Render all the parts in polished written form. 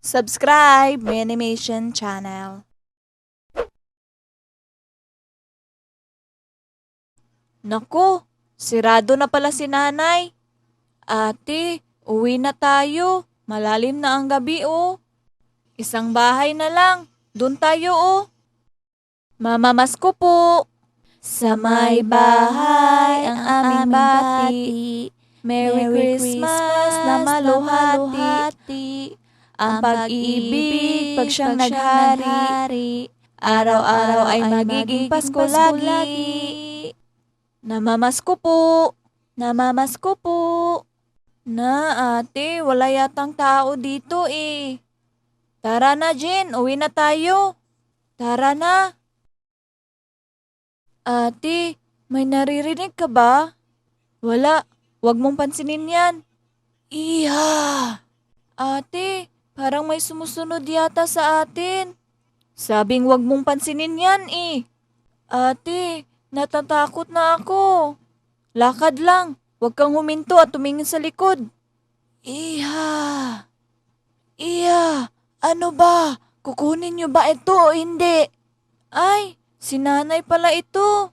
Subscribe my animation channel. Naku, sirado na pala si nanay. Ate, uwi na tayo. Malalim na ang gabi oh. Isang bahay na lang. Doon tayo oh. Mamamasko po. Sa may bahay ang aming bati. Merry Christmas na maluhati. Ang pag-ibig pag siyang naghari. Araw-araw ay magiging Pasko lagi. Namamasko po. Namamasko po. Na ate, wala yatang tao dito eh. Tara na Jen, uwi na tayo. Tara na. Ate, may naririnig ka ba? Wala, wag mong pansinin yan. Iha! Ate, parang may sumusunod yata sa atin. Sabing wag mong pansinin yan eh. Ate, natatakot na ako. Lakad lang, wag kang huminto at tumingin sa likod. Iha! Iya, ano ba? Kukunin niyo ba ito o hindi? Ay, si nanay pala ito.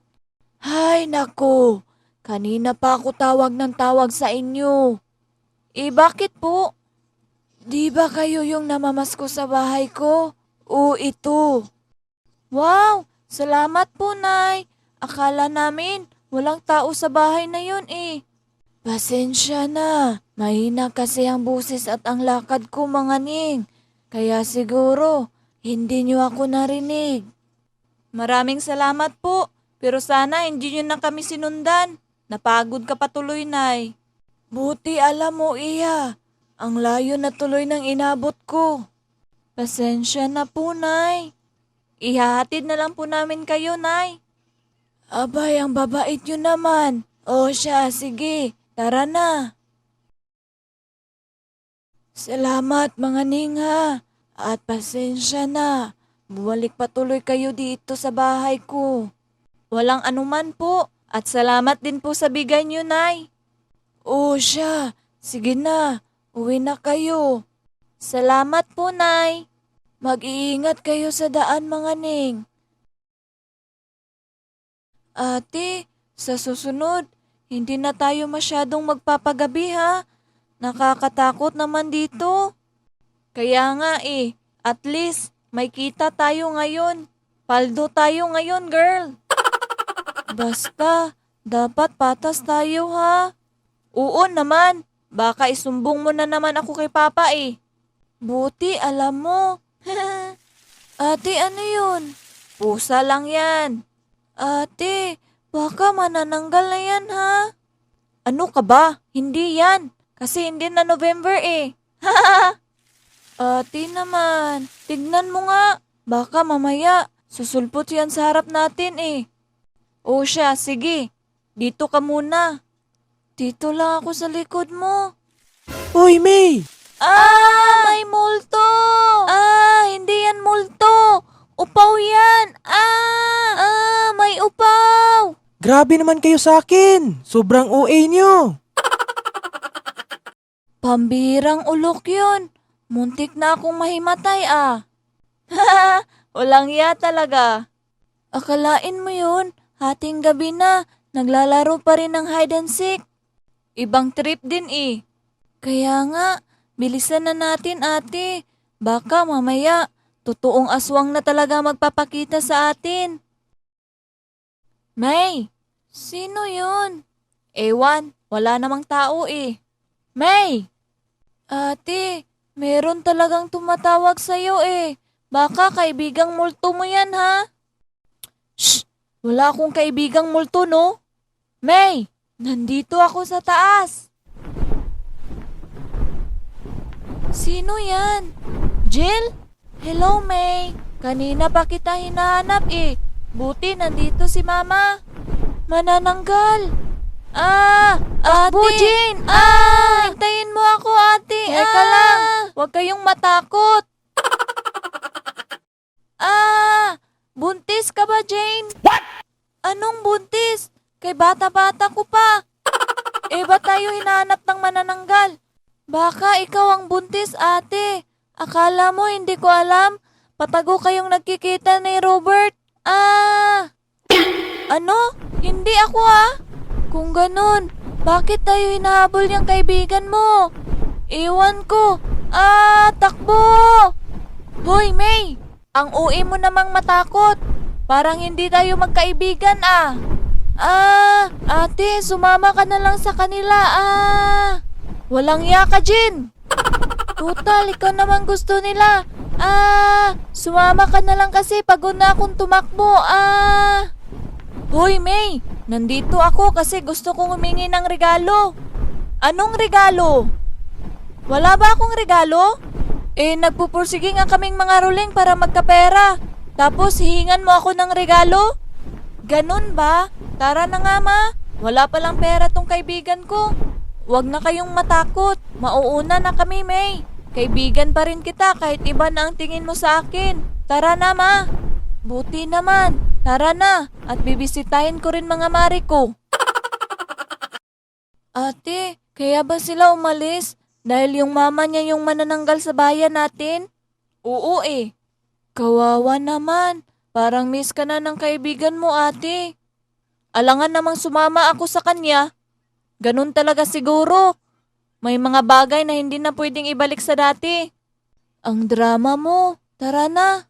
Hay nako, kanina pa ako tawag ng tawag sa inyo. Bakit po? Di ba kayo yung namamasko sa bahay ko? O ito. Wow, salamat po nay. Akala namin walang tao sa bahay na yun eh. Pasensya na, mahina kasi ang busis at ang lakad ko mga ning. Kaya siguro, hindi niyo ako narinig. Maraming salamat po, pero sana hindi niyo na kami sinundan. Napagod ka patuloy, nay. Buti alam mo, iya. Ang layo na tuloy ng inabot ko. Pasensya na po, nay. Ihahatid na lang po namin kayo, nay. Abay, ang babait niyo naman. O siya, sige, tara na. Salamat mga ningha at pasensya na. Bumalik patuloy kayo dito sa bahay ko. Walang anuman po at salamat din po sa bigay niyo, nay. O siya, sige na, uwi na kayo. Salamat po, nay. Mag-iingat kayo sa daan mga ning. Ate, sa susunod, hindi na tayo masyadong magpapagabi ha. Nakakatakot naman dito. Kaya nga eh, at least may kita tayo ngayon. Paldo tayo ngayon, girl. Basta, dapat patas tayo ha. Oo naman, baka isumbong mo na naman ako kay Papa eh. Buti alam mo. Ate, ano yun? Pusa lang yan. Ate, baka manananggal na yan ha. Ano ka ba? Hindi yan. Kasi hindi na November eh. Ate naman, tignan mo nga. Baka mamaya, susulpot yan sa harap natin eh. O siya, sige. Dito ka muna. Dito lang ako sa likod mo. Uy, May! May multo! Hindi yan multo! Upaw yan! May upaw! Grabe naman kayo sa akin! Sobrang OA nyo! Pambirang ulok yun. Muntik na akong mahimatay ah. Walang ya talaga. Akalain mo yun, hating gabi na, naglalaro pa rin ng hide and seek. Ibang trip din eh. Kaya nga, bilisan na natin ate. Baka mamaya, totoong aswang na talaga magpapakita sa atin. May, sino yun? Ewan, wala namang tao eh. May! Ate, meron talagang tumatawag sa'yo eh. Baka kaibigang multo mo yan ha? Shh! Wala akong kaibigang multo no? May! Nandito ako sa taas. Sino yan? Jill? Hello May. Kanina pa kita hinahanap eh. Buti nandito si Mama. Manananggal. Ate! Jane! Hintayin mo ako, ate! Teka lang! Huwag kayong matakot! Buntis ka ba, Jane? What? Anong buntis? Kay bata-bata ko pa. Ba't tayo hinahanap ng manananggal? Baka ikaw ang buntis, ate. Akala mo hindi ko alam? Patago kayong nagkikita ni Robert. Ah! Ano? Hindi ako ah. Kung ganun, bakit tayo hinahabol yung kaibigan mo? Iwan ko. Ah, takbo! Hoy, May! Ang uwi mo namang matakot. Parang hindi tayo magkaibigan ah. Ah, ate, sumama ka na lang sa kanila ah. Walang iya ka, Jin. Total, ikaw naman gusto nila. Ah, sumama ka na lang kasi pagod na akong tumakbo ah. Hoy, May! Nandito ako kasi gusto kong humingi ng regalo. Anong regalo? Wala ba akong regalo? Nagpupursige nga kaming mga ruling para magkapera. Tapos hihingan mo ako ng regalo? Ganun ba? Tara na nga ma. Wala palang pera tong kaibigan ko. Huwag na kayong matakot. Mauuna na kami, May. Kaibigan pa rin kita kahit iba na ang tingin mo sa akin. Tara na ma. Buti naman. Tara na. At bibisitahin ko rin mga mari ko. Ate, kaya ba sila umalis? Dahil yung mama niya yung manananggal sa bayan natin? Oo eh. Kawawa naman. Parang miss ka na ng kaibigan mo, ate. Alangan namang sumama ako sa kanya. Ganun talaga siguro. May mga bagay na hindi na pwedeng ibalik sa dati. Ang drama mo. Tara na.